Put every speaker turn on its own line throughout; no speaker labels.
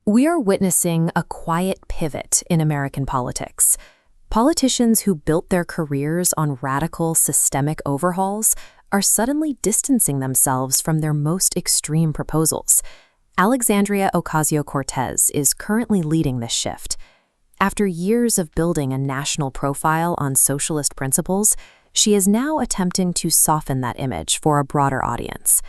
We are witnessing a quiet pivot in American politics. Politicians who built their careers on radical systemic overhauls are suddenly distancing themselves from their most extreme proposals. Alexandria Ocasio-Cortez is currently leading this shift. After years of building a national profile on socialist principles, she is now attempting to soften that image for a broader audience.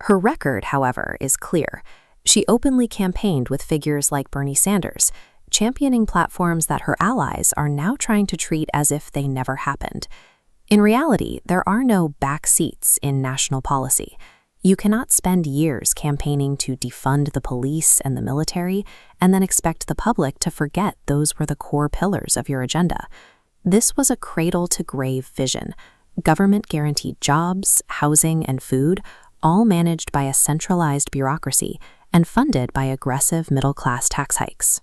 Her record, however, is clear. She openly campaigned with figures like Bernie Sanders, championing platforms that her allies are now trying to treat as if they never happened. In reality, there are no back seats in national policy. You cannot spend years campaigning to defund the police and the military and then expect the public to forget those were the core pillars of your agenda. This was a cradle-to-grave vision. Government-guaranteed jobs, housing, and food, all managed by a centralized bureaucracy and funded by aggressive middle-class tax hikes.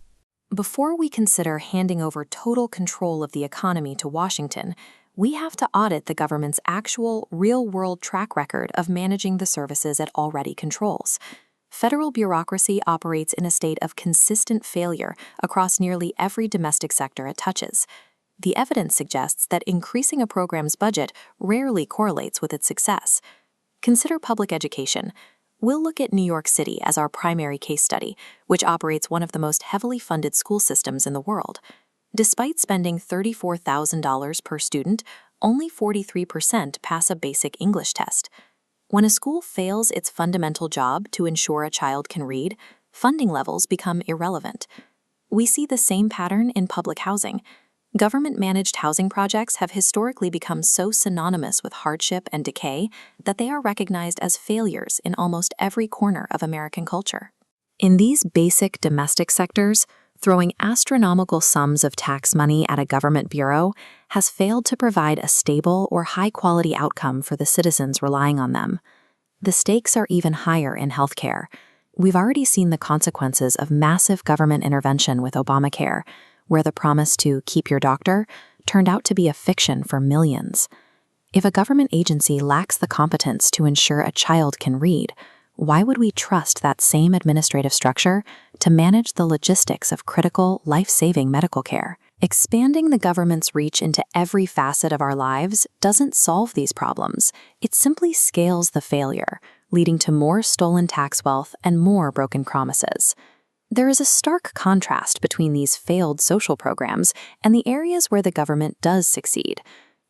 Before we consider handing over total control of the economy to Washington, we have to audit the government's actual, real-world track record of managing the services it already controls. Federal bureaucracy operates in a state of consistent failure across nearly every domestic sector it touches. The evidence suggests that increasing a program's budget rarely correlates with its success. Consider public education. We'll look at New York City as our primary case study, which operates one of the most heavily funded school systems in the world. Despite spending $34,000 per student, only 43% pass a basic English test. When a school fails its fundamental job to ensure a child can read, funding levels become irrelevant. We see the same pattern in public housing. Government-managed housing projects have historically become so synonymous with hardship and decay that they are recognized as failures in almost every corner of American culture. In these basic domestic sectors, throwing astronomical sums of tax money at a government bureau has failed to provide a stable or high-quality outcome for the citizens relying on them. The stakes are even higher in healthcare. We've already seen the consequences of massive government intervention with Obamacare, where the promise to keep your doctor turned out to be a fiction for millions. If a government agency lacks the competence to ensure a child can read, why would we trust that same administrative structure to manage the logistics of critical, life-saving medical care? Expanding the government's reach into every facet of our lives doesn't solve these problems. It simply scales the failure, leading to more stolen tax wealth and more broken promises. There is a stark contrast between these failed social programs and the areas where the government does succeed.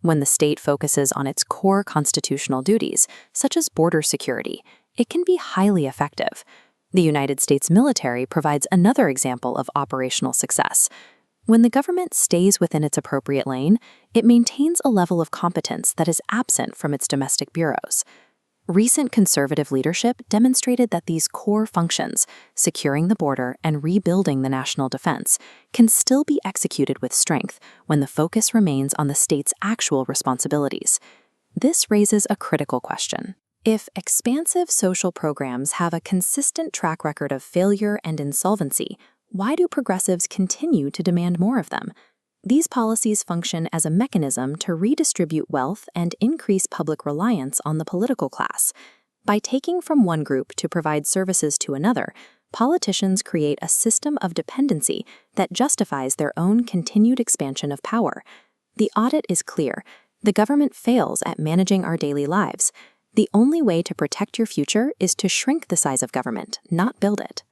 When the state focuses on its core constitutional duties, such as border security, it can be highly effective. The United States military provides another example of operational success. When the government stays within its appropriate lane, it maintains a level of competence that is absent from its domestic bureaus. Recent conservative leadership demonstrated that these core functions, securing the border and rebuilding the national defense, can still be executed with strength when the focus remains on the state's actual responsibilities. This raises a critical question. If expansive social programs have a consistent track record of failure and insolvency, why do progressives continue to demand more of them? These policies function as a mechanism to redistribute wealth and increase public reliance on the political class. By taking from one group to provide services to another, politicians create a system of dependency that justifies their own continued expansion of power. The audit is clear. The government fails at managing our daily lives. The only way to protect your future is to shrink the size of government, not build it.